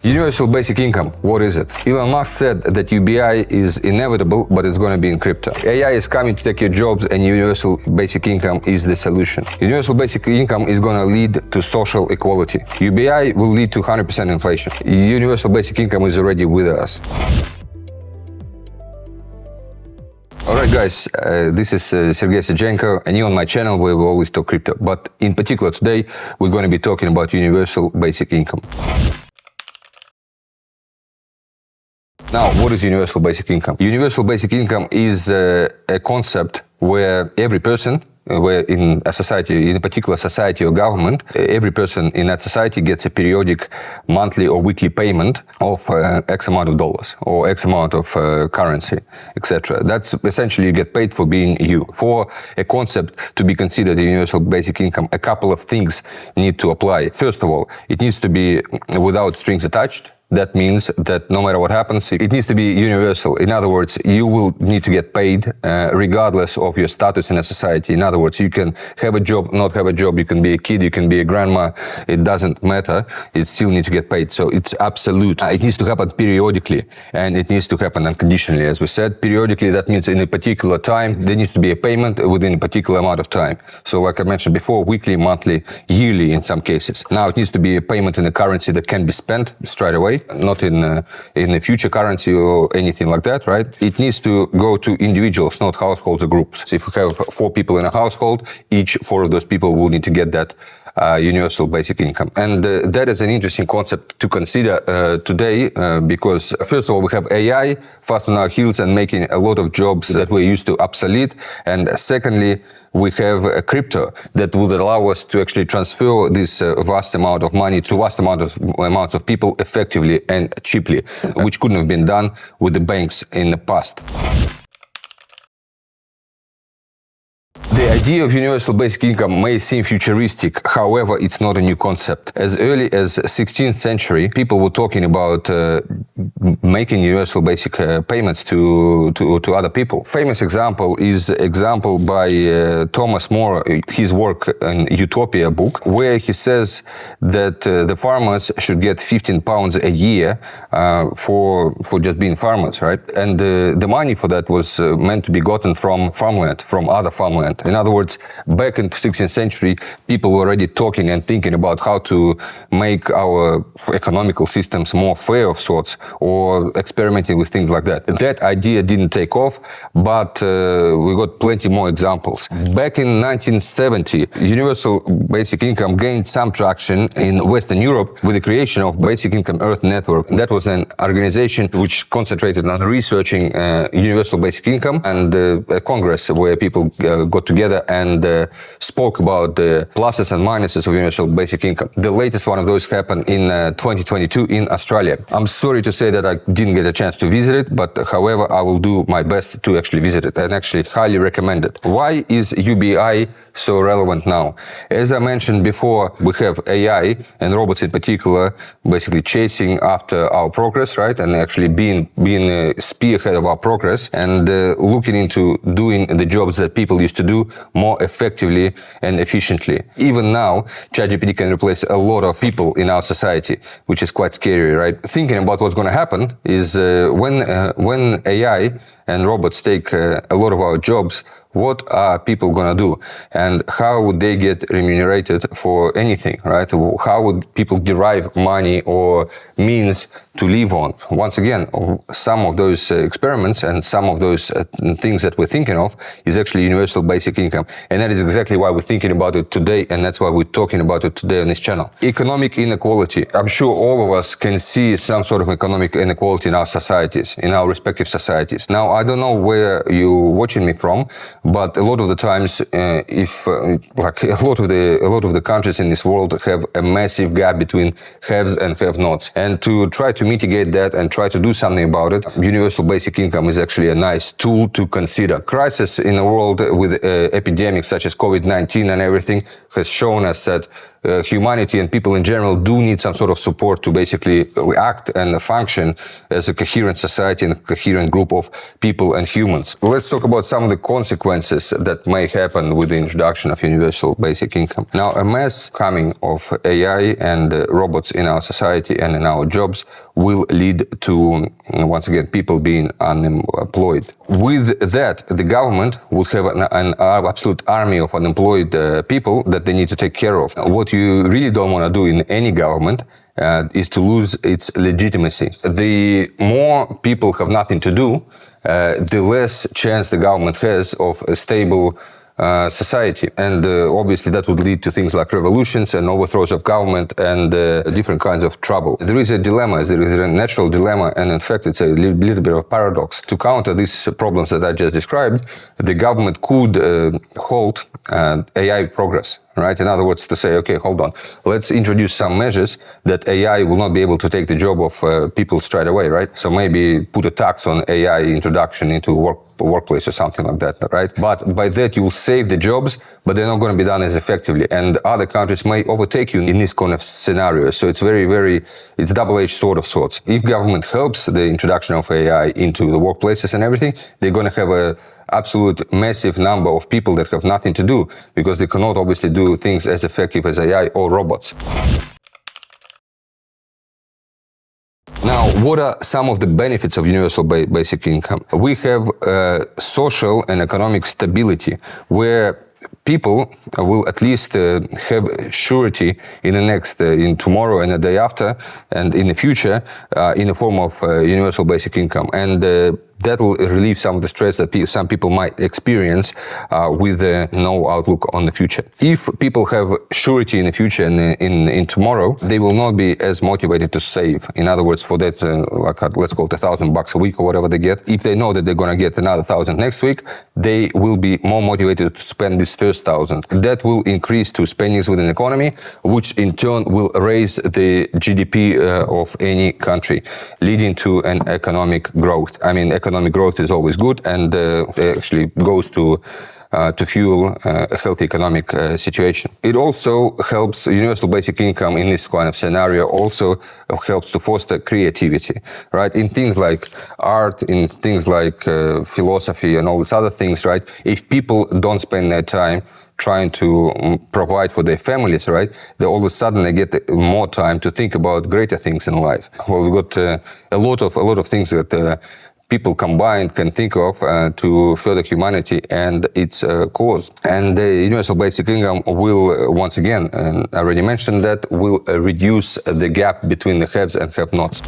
Universal basic income, what is it? Elon Musk said that UBI is inevitable, but it's going to be in crypto. AI is coming to take your jobs, and universal basic income is the solution. Universal basic income is going to lead to social equality. UBI will lead to 100% inflation. Universal basic income is already with us. Alright guys, this is Sergey Sejenko, and you're on my channel where we always talk crypto. But in particular today, we're going to be talking about universal basic income. Now, what is universal basic income? Universal basic income is a concept where every person, where in a society, in a particular society or government, every person in that society gets a periodic monthly or weekly payment of X amount of dollars or X amount of currency, etc. That's essentially you get paid for being you. For a concept to be considered a universal basic income, a couple of things need to apply. First of all, it needs to be without strings attached. That means that no matter what happens, it needs to be universal. In other words, you will need to get paid regardless of your status in a society. In other words, you can have a job, not have a job, you can be a kid, you can be a grandma, it doesn't matter, you still need to get paid. So it's absolute. It needs to happen periodically, and it needs to happen unconditionally. As we said, periodically, that means in a particular time, there needs to be a payment within a particular amount of time. So like I mentioned before, weekly, monthly, yearly in some cases. Now it needs to be a payment in a currency that can be spent straight away, not in a future currency or anything like that, right? It needs to go to individuals, not households or groups. So if we have 4 people in a household, each 4 of those people will need to get that universal basic income. And that is an interesting concept to consider today because, first of all, we have AI fast on our heels and making a lot of jobs that we're used to obsolete. And secondly, we have a crypto that would allow us to actually transfer this vast amount of money to vast amounts of people effectively and cheaply, which couldn't have been done with the banks in the past. The idea of universal basic income may seem futuristic, however, it's not a new concept. As early as 16th century, people were talking about making universal basic payments to other people. Famous example is example by Thomas More, his work in Utopia book, where he says that the farmers should get 15 pounds a year for just being farmers, right? And the money for that was meant to be gotten from farmland, from other farmland. In other words, back in the 16th century, people were already talking and thinking about how to make our economical systems more fair of sorts, or experimenting with things like that. That idea didn't take off, but we got plenty more examples. Back in 1970, universal basic income gained some traction in Western Europe with the creation of Basic Income Earth Network. That was an organization which concentrated on researching universal basic income, and a congress where people got together and spoke about the pluses and minuses of universal basic income. The latest one of those happened in 2022 in Australia. I'm sorry to say that I didn't get a chance to visit it, but however, I will do my best to actually visit it and actually highly recommend it. Why is UBI so relevant now? As I mentioned before, we have AI and robots in particular basically chasing after our progress, right? And actually being a spearhead of our progress and looking into doing the jobs that people used to do more effectively and efficiently. Even now, ChatGPT can replace a lot of people in our society, which is quite scary, right? Thinking about what's going to happen is when AI and robots take a lot of our jobs, what are people going to do? And how would they get remunerated for anything, right? How would people derive money or means to live on? Once again, some of those experiments and some of those things that we're thinking of is actually universal basic income. And that is exactly why we're thinking about it today, and that's why we're talking about it today on this channel. Economic inequality. I'm sure all of us can see some sort of economic inequality in our societies, in our respective societies. Now, I don't know where you're watching me from, but a lot of the times, like a lot of the countries in this world have a massive gap between haves and have-nots, and to try to mitigate that and try to do something about it, universal basic income is actually a nice tool to consider. Crisis in the world with epidemics such as COVID-19 and everything has shown us that humanity and people in general do need some sort of support to basically react and function as a coherent society and a coherent group of people and humans. Let's talk about some of the consequences that may happen with the introduction of universal basic income. Now, a mass coming of AI and robots in our society and in our jobs will lead to, once again, people being unemployed. With that, the government would have an absolute army of unemployed people that they need to take care of. What you really don't want to do in any government is to lose its legitimacy. The more people have nothing to do, the less chance the government has of a stable society. And obviously that would lead to things like revolutions and overthrows of government and different kinds of trouble. There is a dilemma, there is a natural dilemma, and in fact it's a little bit of paradox. To counter these problems that I just described, the government could halt AI progress. Right? In other words, to say, okay, hold on, let's introduce some measures that AI will not be able to take the job of people straight away, right? So maybe put a tax on AI introduction into workplace or something like that, right? But by that you will save the jobs, but they're not going to be done as effectively. And other countries may overtake you in this kind of scenario. So it's it's double-edged sword of sorts. If government helps the introduction of AI into the workplaces and everything, they're going to have a absolute massive number of people that have nothing to do because they cannot obviously do things as effective as AI or robots. Now, what are some of the benefits of universal basic income? We have social and economic stability where people will at least have surety in in tomorrow and the day after and in the future in the form of universal basic income. And that will relieve some of the stress that some people might experience with no outlook on the future. If people have surety in the future and in tomorrow, they will not be as motivated to save. In other words, for that, let's call it $1,000 a week or whatever they get, if they know that they're going to get another 1,000 next week, they will be more motivated to spend this first 1,000. That will increase to spendings within the economy, which in turn will raise the GDP of any country, leading to an economic growth. I mean, economic growth is always good and actually goes to fuel a healthy economic situation. It also helps, universal basic income in this kind of scenario also helps to foster creativity, right? In things like art, in things like philosophy and all these other things, right? If people don't spend their time trying to provide for their families, right? They all of a sudden they get more time to think about greater things in life. Well, we've got a lot of things that people combined can think of to further humanity and its cause. And the universal basic income will, once again, and I already mentioned that, will reduce the gap between the haves and have-nots.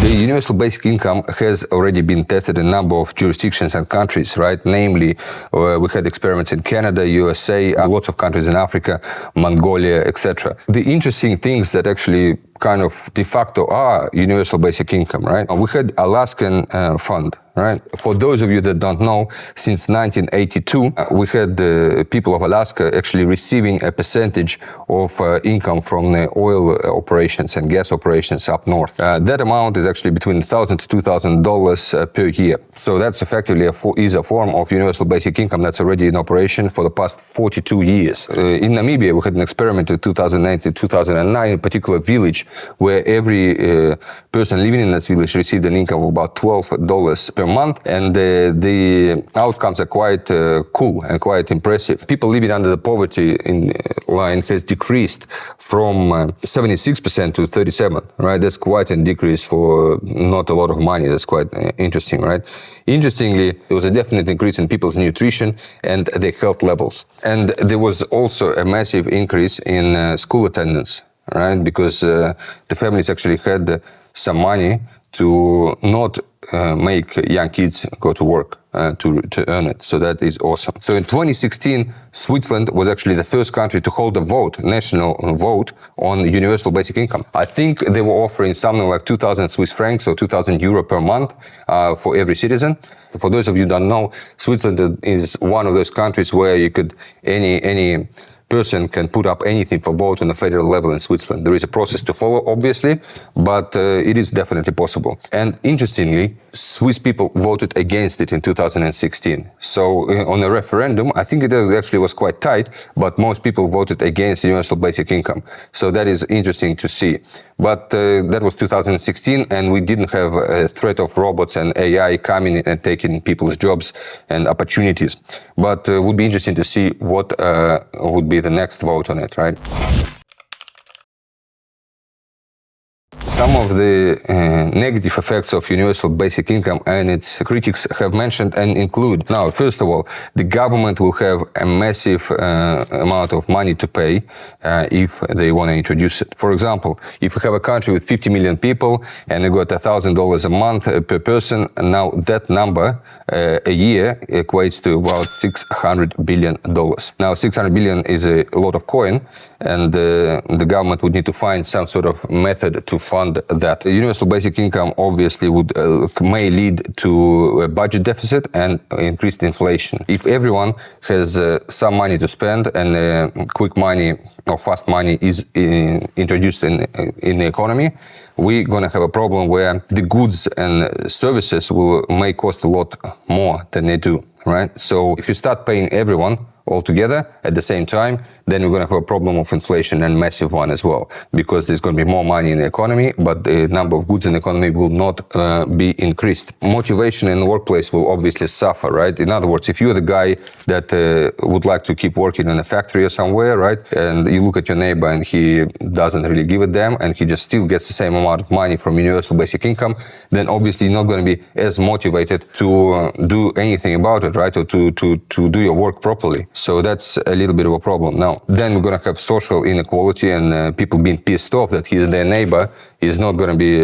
The universal basic income has already been tested in a number of jurisdictions and countries, right? Namely, we had experiments in Canada, USA, lots of countries in Africa, Mongolia, etc. The interesting things that actually kind of de facto are universal basic income, right? We had Alaskan fund, right? For those of you that don't know, since 1982, we had the people of Alaska actually receiving a percentage of income from the oil operations and gas operations up north. That amount is actually between $1,000 to $2,000 per year. So that's effectively a form of universal basic income that's already in operation for the past 42 years. In Namibia, we had an experiment in 2008 to 2009, in a particular village, where every person living in that village received an income of about $12 per month, and the outcomes are quite cool and quite impressive. People living under the poverty line has decreased from 76% to 37%, right? That's quite a decrease for not a lot of money. That's quite interesting, right? Interestingly, there was a definite increase in people's nutrition and their health levels. And there was also a massive increase in school attendance, right? Because the families actually had some money to not make young kids go to work to earn it. So that is awesome. So in 2016, Switzerland was actually the first country to hold a vote, national vote, on universal basic income. I think they were offering something like 2,000 Swiss francs or 2,000 euro per month for every citizen. For those of you who don't know, Switzerland is one of those countries where you could, any person can put up anything for vote on the federal level in Switzerland. There is a process to follow, obviously, but it is definitely possible. And interestingly, Swiss people voted against it in 2016. So on a referendum, I think it actually was quite tight, but most people voted against universal basic income. So that is interesting to see. But that was 2016, and we didn't have a threat of robots and AI coming and taking people's jobs and opportunities. But it would be interesting to see what would be the next vote on it, right? Some of the negative effects of universal basic income and its critics have mentioned and include. Now, first of all, the government will have a massive amount of money to pay if they want to introduce it. For example, if you have a country with 50 million people and you got $1,000 a month per person, now that number a year equates to about $600 billion. Now, 600 billion is a lot of coin, and the government would need to find some sort of method to fund that. The universal basic income obviously may lead to a budget deficit and increased inflation. If everyone has some money to spend and quick money or fast money is introduced in the economy, we're going to have a problem where the goods and services may cost a lot more than they do, right? So if you start paying everyone all together at the same time, then we're going to have a problem of inflation, and massive one as well, because there's going to be more money in the economy, but the number of goods in the economy will not be increased. Motivation in the workplace will obviously suffer, right? In other words, if you're the guy that would like to keep working in a factory or somewhere, right, and you look at your neighbor and he doesn't really give a damn and he just still gets the same amount of money from universal basic income, then obviously you're not going to be as motivated to do anything about it, right, or to do your work properly. So that's a little bit of a problem. Now, then we're going to have social inequality and people being pissed off that he's their neighbor. He's not going to be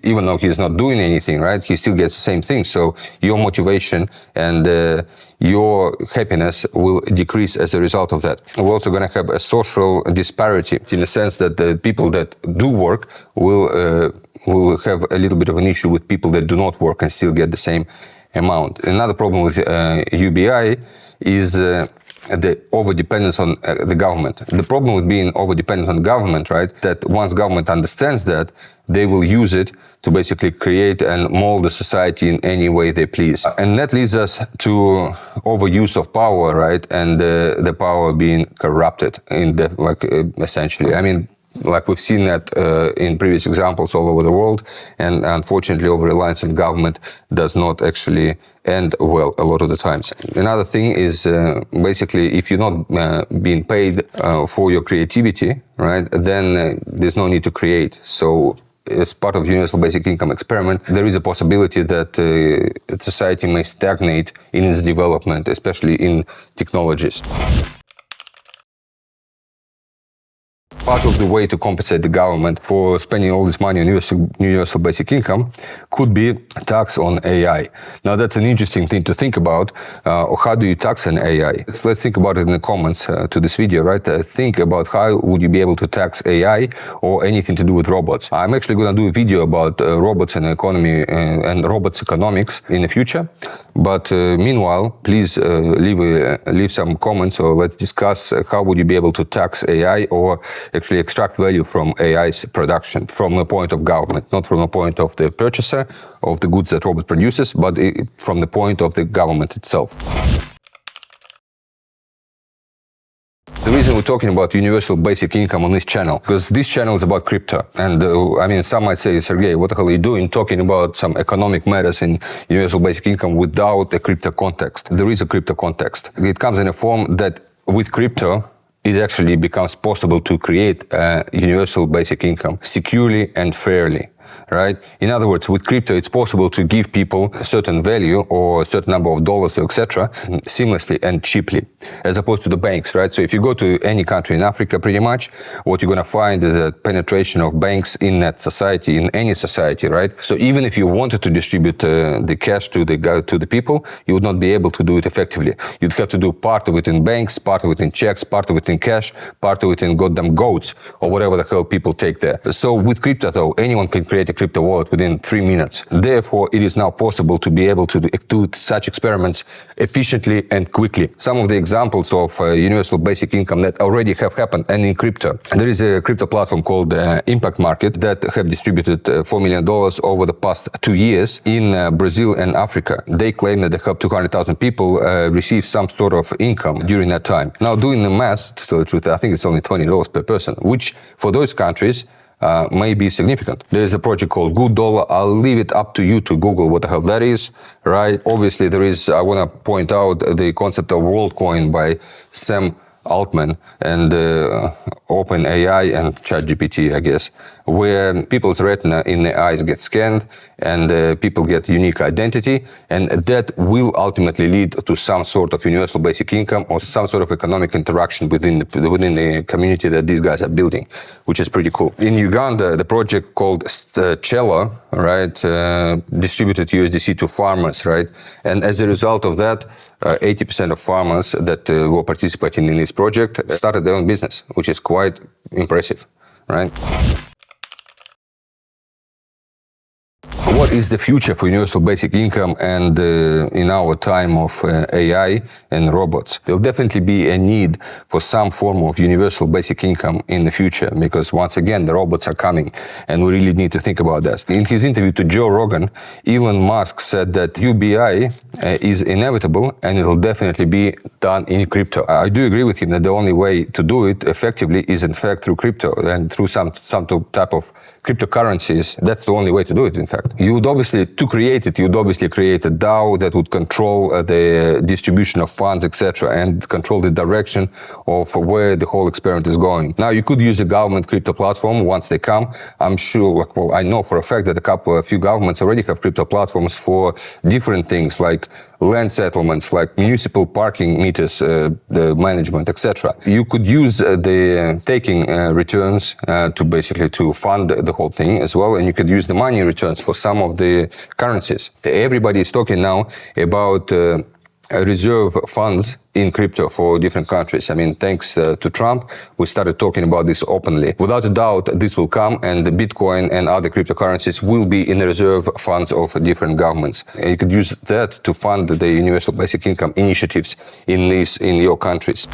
even though he's not doing anything, right? He still gets the same thing. So your motivation and your happiness will decrease as a result of that. We're also going to have a social disparity in the sense that the people that do work will have a little bit of an issue with people that do not work and still get the same amount. Another problem with UBI is the over-dependence on the government. The problem with being over-dependent on government, right, that once government understands that, they will use it to basically create and mold the society in any way they please. And that leads us to overuse of power, right, and the power being corrupted, essentially. I mean, like we've seen that in previous examples all over the world, and unfortunately over-reliance on government does not actually end well a lot of the times. Another thing is basically if you're not being paid for your creativity, right, then there's no need to create. So as part of universal basic income experiment, there is a possibility that society may stagnate in its development, especially in technologies. Part of the way to compensate the government for spending all this money on universal basic income could be tax on AI. Now, that's an interesting thing to think about. How do you tax an AI? Let's think about it in the comments to this video, right? Think about how would you be able to tax AI or anything to do with robots. I'm actually going to do a video about robots and economy and robots economics in the future. But meanwhile, please leave some comments, or let's discuss how would you be able to tax AI or actually extract value from AI's production from the point of government, not from the point of the purchaser of the goods that robot produces, but from the point of the government itself. The reason we're talking about universal basic income on this channel, because this channel is about crypto. And I mean, some might say, Sergey, what the hell are you doing talking about some economic matters in universal basic income without a crypto context? There is a crypto context. It comes in a form that with crypto, it actually becomes possible to create a universal basic income securely and fairly. Right? In other words, with crypto, it's possible to give people a certain value or a certain number of dollars, etc., seamlessly and cheaply, as opposed to the banks, right? So if you go to any country in Africa, pretty much, what you're going to find is a penetration of banks in that society, in any society, right? So even if you wanted to distribute the cash to the people, you would not be able to do it effectively. You'd have to do part of it in banks, part of it in checks, part of it in cash, part of it in goddamn goats, or whatever the hell people take there. So with crypto, though, anyone can create a crypto wallet within 3 minutes. Therefore, it is now possible to be able to do such experiments efficiently and quickly. Some of the examples of universal basic income that already have happened and in crypto. There is a crypto platform called Impact Market that have distributed $4 million over the past 2 years in Brazil and Africa. They claim that they helped 200,000 people receive some sort of income during that time. Now, doing the math, to tell the truth, I think it's only $20 per person, which for those countries may be significant. There is a project called Good Dollar. I'll leave it up to you to Google what the hell that is, right? Obviously, I want to point out the concept of WorldCoin by Sam Altman and OpenAI and ChatGPT, I guess, where people's retina in their eyes get scanned and people get unique identity, and that will ultimately lead to some sort of universal basic income or some sort of economic interaction within the community that these guys are building, which is pretty cool. In Uganda, the project called Cello, right, distributed USDC to farmers, right, and as a result of that, 80% of farmers that were participating in this project started their own business, which is quite impressive, right? What is the future for universal basic income and in our time of AI and robots? There'll definitely be a need for some form of universal basic income in the future because, once again, the robots are coming and we really need to think about that. In his interview to Joe Rogan, Elon Musk said that UBI is inevitable and it'll definitely be done in crypto. I do agree with him that the only way to do it effectively is, in fact, through crypto and through some type of cryptocurrencies. That's the only way to do it, in fact. You'd obviously create a DAO that would control the distribution of funds, etc., and control the direction of where the whole experiment is going. Now, you could use a government crypto platform once they come. I'm sure, I know for a fact that a few governments already have crypto platforms for different things like land settlements, like municipal parking meters, the management, etc. You could use the taking returns to fund the whole thing as well, and you could use the money returns for some of the currencies. Everybody is talking now about reserve funds in crypto for different countries. I mean, thanks to Trump, we started talking about this openly. Without a doubt, this will come, and the Bitcoin and other cryptocurrencies will be in the reserve funds of different governments. And you could use that to fund the universal basic income initiatives in your countries.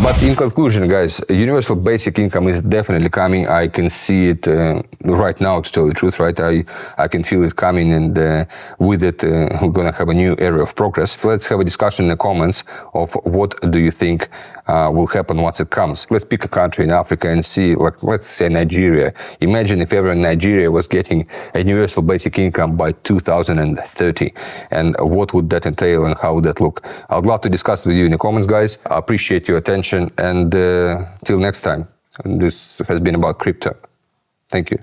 But in conclusion, guys, universal basic income is definitely coming. I can see it right now, to tell the truth, right? I can feel it coming, and with it, we're going to have a new era of progress. So let's have a discussion in the comments of what do you think will happen once it comes. Let's pick a country in Africa and see, like, let's say Nigeria. Imagine if ever Nigeria was getting a universal basic income by 2030. And what would that entail and how would that look? I'd love to discuss with you in the comments, guys. I appreciate your attention. And till next time, this has been about crypto. Thank you.